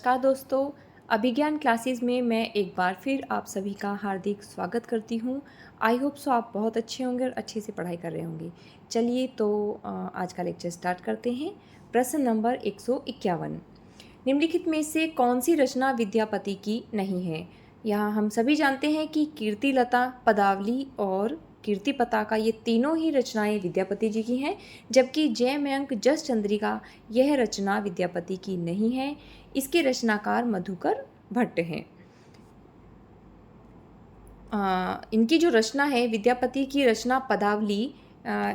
नमस्कार दोस्तों, अभिज्ञान क्लासेस में मैं एक बार फिर आप सभी का हार्दिक स्वागत करती हूँ। आई होप सो आप बहुत अच्छे होंगे और अच्छे से पढ़ाई कर रहे होंगे। चलिए तो आज का लेक्चर स्टार्ट करते हैं। प्रश्न नंबर 151, निम्नलिखित में से कौन सी रचना विद्यापति की नहीं है? यहाँ हम सभी जानते हैं कि कीर्तिलता, पदावली और कीर्ति पताका ये तीनों ही रचनाएं विद्यापति जी की हैं, जबकि जयमयंक जस चंद्रिका यह रचना विद्यापति की नहीं है। इसके रचनाकार मधुकर भट्ट हैं। इनकी जो रचना है विद्यापति की रचना पदावली,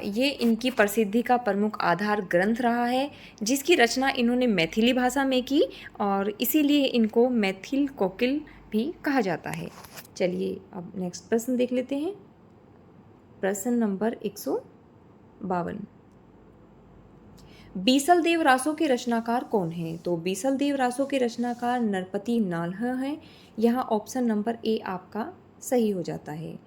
ये इनकी प्रसिद्धि का प्रमुख आधार ग्रंथ रहा है, जिसकी रचना इन्होंने मैथिली भाषा में की और इसीलिए इनको मैथिल कोकिल भी कहा जाता है। चलिए अब नेक्स्ट प्रश्न देख लेते हैं। प्रश्न नंबर 152, बीसल देव रासों के रचनाकार कौन हैं? तो बीसल देव रासों के रचनाकार नरपति नाल्ह हैं। यहाँ ऑप्शन नंबर ए आपका सही हो जाता है।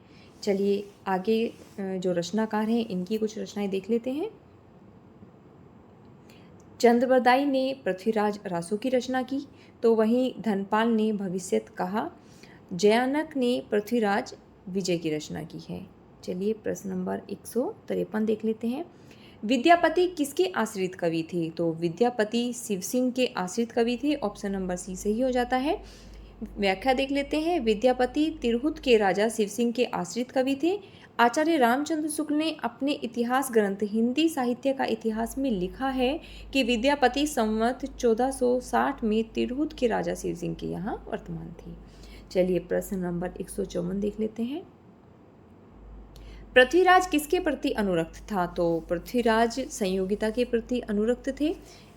चलिए आगे जो रचनाकार हैं इनकी कुछ रचनाएं देख लेते हैं। चंद्रबरदाई ने पृथ्वीराज रासों की रचना की, तो वहीं धनपाल ने भविष्यत कहा। जयानक ने पृथ्वीराज विजय की रचना की है। चलिए प्रश्न नंबर 153 देख लेते हैं। विद्यापति किसके आश्रित कवि थे? तो विद्यापति शिव सिंह के आश्रित कवि थे। ऑप्शन नंबर सी सही हो जाता है। व्याख्या देख लेते हैं। विद्यापति तिरहुत के राजा शिव सिंह के आश्रित कवि थे। आचार्य रामचंद्र शुक्ल ने अपने इतिहास ग्रंथ हिंदी साहित्य का इतिहास में लिखा है कि विद्यापति संवत 1460 में तिरहुत के राजा शिव सिंह के यहाँ वर्तमान थे। चलिए प्रश्न नंबर 154 देख लेते हैं। पृथ्वीराज किसके प्रति अनुरक्त था? तो पृथ्वीराज संयोगिता के प्रति अनुरक्त थे।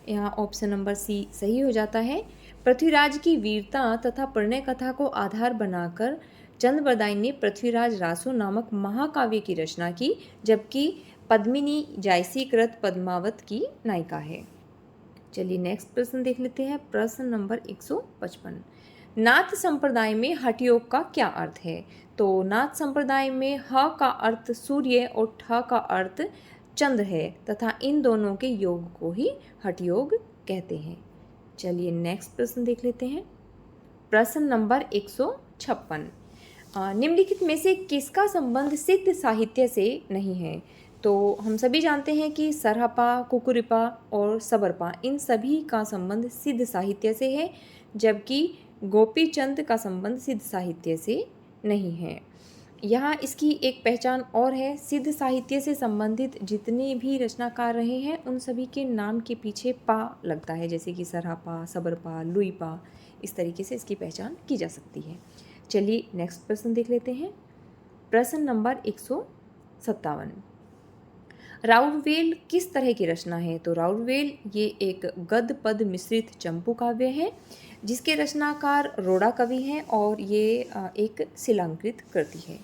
यहाँ ऑप्शन नंबर सी सही हो जाता है। पृथ्वीराज की वीरता तथा प्रणय कथा को आधार बनाकर चंद्रबरदाई ने पृथ्वीराज रासो नामक महाकाव्य की रचना की, जबकि पद्मिनी जायसी कृत पद्मावत की नायिका है। चलिए नेक्स्ट प्रश्न देख लेते हैं। प्रश्न नंबर 155, नाथ संप्रदाय में हठ योग का क्या अर्थ है? तो नाथ संप्रदाय में ह का अर्थ सूर्य और ठ का अर्थ चंद्र है तथा इन दोनों के योग को ही हठ योग कहते हैं। चलिए नेक्स्ट प्रश्न देख लेते हैं। प्रश्न नंबर 156, निम्नलिखित में से किसका संबंध सिद्ध साहित्य से नहीं है? तो हम सभी जानते हैं कि सरहपा, कुकुरिपा और सबरपा इन सभी का संबंध सिद्ध साहित्य से है, जबकि गोपीचंद का संबंध सिद्ध साहित्य से नहीं है। यहाँ इसकी एक पहचान और है। सिद्ध साहित्य से संबंधित जितने भी रचनाकार रहे हैं उन सभी के नाम के पीछे पा लगता है, जैसे कि सरहपा, सबरपा, लुईपा, इस तरीके से इसकी पहचान की जा सकती है। चलिए नेक्स्ट प्रश्न देख लेते हैं। प्रश्न नंबर 157, राउरवेल किस तरह की रचना है? तो राउरवेल ये एक गद्य पद मिश्रित चंपू काव्य है, जिसके रचनाकार रोड़ा कवि हैं और ये एक शिलांकृत कृति है।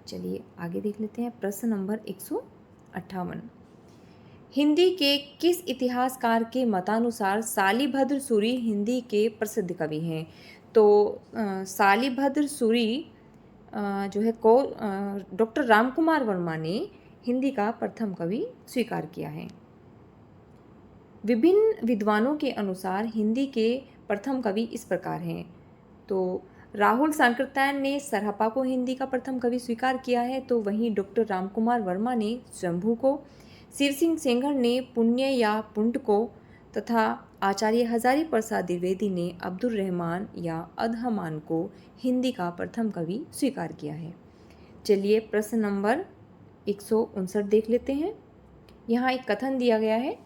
चलिए आगे देख लेते हैं। प्रश्न नंबर 158, हिंदी के किस इतिहासकार के मतानुसार सालिभद्र सूरी हिंदी के प्रसिद्ध कवि हैं? तो सालिभद्र सूरी जो है को डॉक्टर रामकुमार वर्मा ने हिंदी का प्रथम कवि स्वीकार किया है। विभिन्न विद्वानों के अनुसार हिंदी के प्रथम कवि इस प्रकार हैं। तो राहुल सांकृत्यायन ने सरहपा को हिंदी का प्रथम कवि स्वीकार किया है, तो वहीं डॉक्टर रामकुमार वर्मा ने शंभू को, शिव सिंह सेंगर ने पुण्य या पुंड को तथा आचार्य हजारी प्रसाद द्विवेदी ने अब्दुल रहमान या अदहमान को हिंदी का प्रथम कवि स्वीकार किया है। चलिए प्रश्न नंबर 159 देख लेते हैं। यहाँ एक कथन दिया गया है,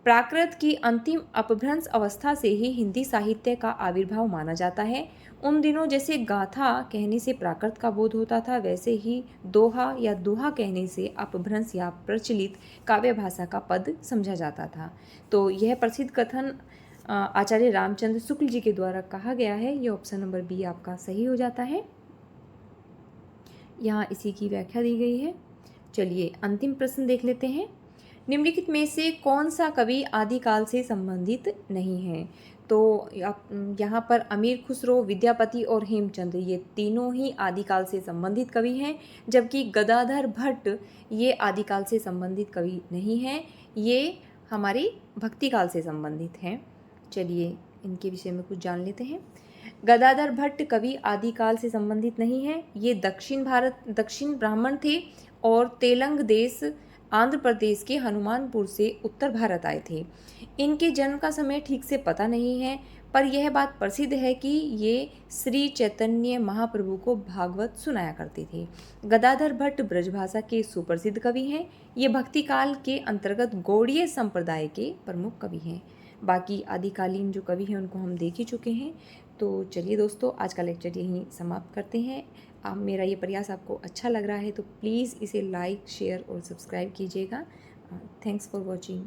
प्राकृत की अंतिम अपभ्रंश अवस्था से ही हिंदी साहित्य का आविर्भाव माना जाता है। उन दिनों जैसे गाथा कहने से प्राकृत का बोध होता था, वैसे ही दोहा या दुहा कहने से अपभ्रंश या प्रचलित काव्य भाषा का पद समझा जाता था। तो यह प्रसिद्ध कथन आचार्य रामचंद्र शुक्ल जी के द्वारा कहा गया है। यह ऑप्शन नंबर बी आपका सही हो जाता है। यहाँ इसी की व्याख्या दी गई है। चलिए अंतिम प्रश्न देख लेते हैं। निम्नलिखित में से कौन सा कवि आदिकाल से संबंधित नहीं है? तो यहाँ पर अमीर खुसरो, विद्यापति और हेमचंद्र ये तीनों ही आदिकाल से संबंधित कवि हैं, जबकि गदाधर भट्ट ये आदिकाल से संबंधित कवि नहीं हैं, ये हमारी भक्तिकाल से संबंधित हैं। चलिए इनके विषय में कुछ जान लेते हैं। गदाधर भट्ट कवि आदिकाल से संबंधित नहीं है। ये दक्षिण ब्राह्मण थे और तेलंग देश आंध्र प्रदेश के हनुमानपुर से उत्तर भारत आए थे। इनके जन्म का समय ठीक से पता नहीं है, पर यह बात प्रसिद्ध है कि ये श्री चैतन्य महाप्रभु को भागवत सुनाया करते थे। गदाधर भट्ट ब्रजभाषा के सुप्रसिद्ध कवि हैं। ये भक्ति काल के अंतर्गत गौड़ीय संप्रदाय के प्रमुख कवि हैं। बाकी आदिकालीन जो कवि हैं उनको हम देख ही चुके हैं। तो चलिए दोस्तों, आज का लेक्चर यहीं समाप्त करते हैं। अब मेरा ये प्रयास आपको अच्छा लग रहा है तो प्लीज़ इसे लाइक, शेयर और सब्सक्राइब कीजिएगा। Thanks for watching.